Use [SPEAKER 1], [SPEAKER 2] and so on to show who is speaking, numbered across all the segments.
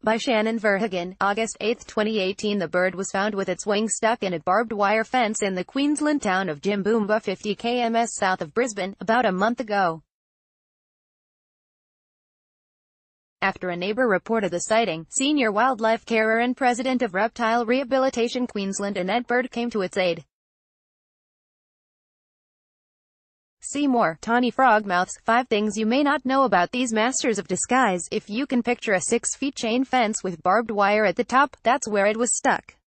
[SPEAKER 1] By Shannon Verhagen, August 8, 2018. The bird was found with its wing stuck in a barbed wire fence in the Queensland town of Jimboomba, 50 km south of Brisbane, about a month ago. After a neighbour reported the sighting, senior wildlife carer and president of Reptile Rehabilitation Queensland Annette Bird came to its aid. See more. Tawny frogmouths. 5 things you may not know about these masters of disguise. If you can picture a 6-foot chain fence with barbed wire at the top, that's where it was stuck.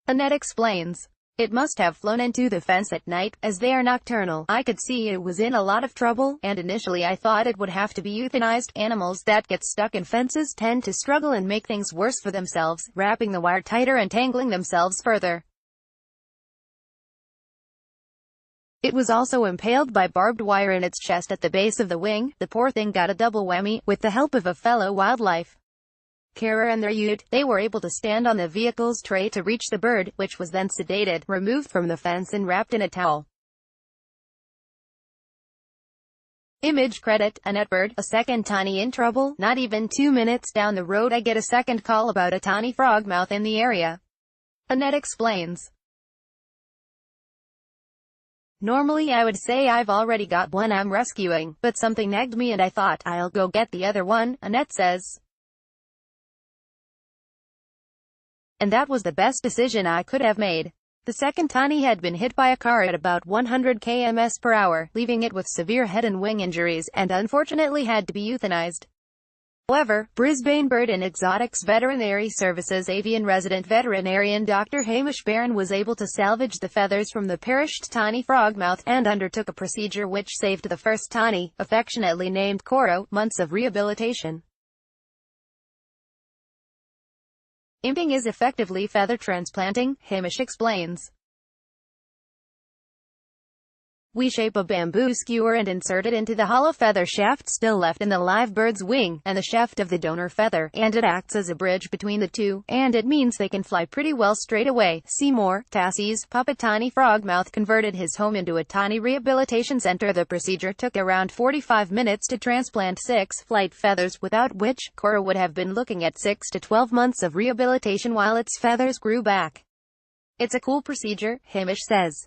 [SPEAKER 1] Annette explains. It must have flown into the fence at night, as they are nocturnal. I could see it was in a lot of trouble, and initially I thought it would have to be euthanized. Animals that get stuck in fences tend to struggle and make things worse for themselves, wrapping the wire tighter and tangling themselves further. It was also impaled by barbed wire in its chest at the base of the wing. The poor thing got a double whammy. With the help of a fellow wildlife carer and their ute, they were able to stand on the vehicle's tray to reach the bird, which was then sedated, removed from the fence and wrapped in a towel. Image credit, Annette Bird. A second tawny in trouble. Not even 2 minutes down the road I get a second call about a tawny frogmouth in the area. Annette explains. Normally I would say I've already got one I'm rescuing, but something nagged me and I thought, I'll go get the other one, Annette says. And that was the best decision I could have made. The second tawny had been hit by a car at about 100 km per hour, leaving it with severe head and wing injuries, and unfortunately had to be euthanized. However, Brisbane Bird and Exotics Veterinary Services avian resident veterinarian Dr. Hamish Barron was able to salvage the feathers from the perished tawny frogmouth, and undertook a procedure which saved the first tawny, affectionately named Coro, months of rehabilitation. Imping is effectively feather transplanting, Hamish explains. We shape a bamboo skewer and insert it into the hollow feather shaft still left in the live bird's wing, and the shaft of the donor feather, and it acts as a bridge between the two, and it means they can fly pretty well straight away. See more. Tassie's puppet tawny frogmouth converted his home into a tawny rehabilitation center. The procedure took around 45 minutes to transplant 6 flight feathers, without which, Cora would have been looking at 6 to 12 months of rehabilitation while its feathers grew back. It's a cool procedure, Hamish says.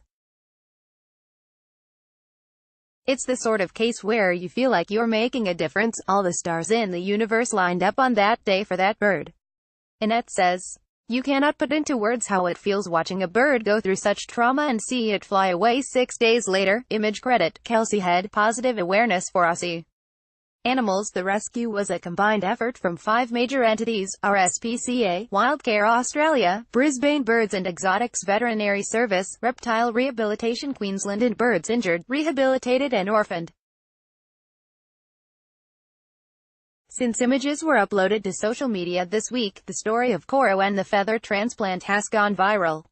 [SPEAKER 1] It's the sort of case where you feel like you're making a difference. All the stars in the universe lined up on that day for that bird. Annette says. You cannot put into words how it feels watching a bird go through such trauma and see it fly away 6 days later. Image credit, Kelsey Head. Positive awareness for Aussie animals. The rescue was a combined effort from 5 major entities: RSPCA, Wildcare Australia, Brisbane Birds and Exotics Veterinary Service, Reptile Rehabilitation Queensland, and birds injured, rehabilitated and orphaned. Since images were uploaded to social media this week, the story of Coro and the feather transplant has gone viral.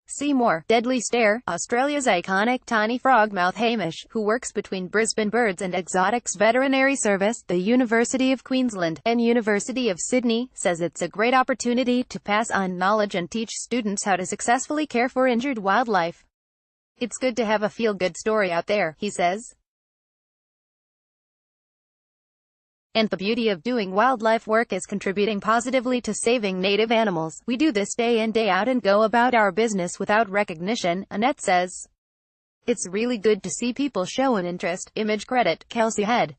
[SPEAKER 1] See more. Deadly Stare, Australia's iconic tawny frogmouth. Hamish, who works between Brisbane Birds and Exotics Veterinary Service, the University of Queensland, and University of Sydney, says it's a great opportunity to pass on knowledge and teach students how to successfully care for injured wildlife. It's good to have a feel-good story out there, he says. And the beauty of doing wildlife work is contributing positively to saving native animals. We do this day in day out and go about our business without recognition, Annette says. It's really good to see people show an interest. Image credit, Kelsey Head.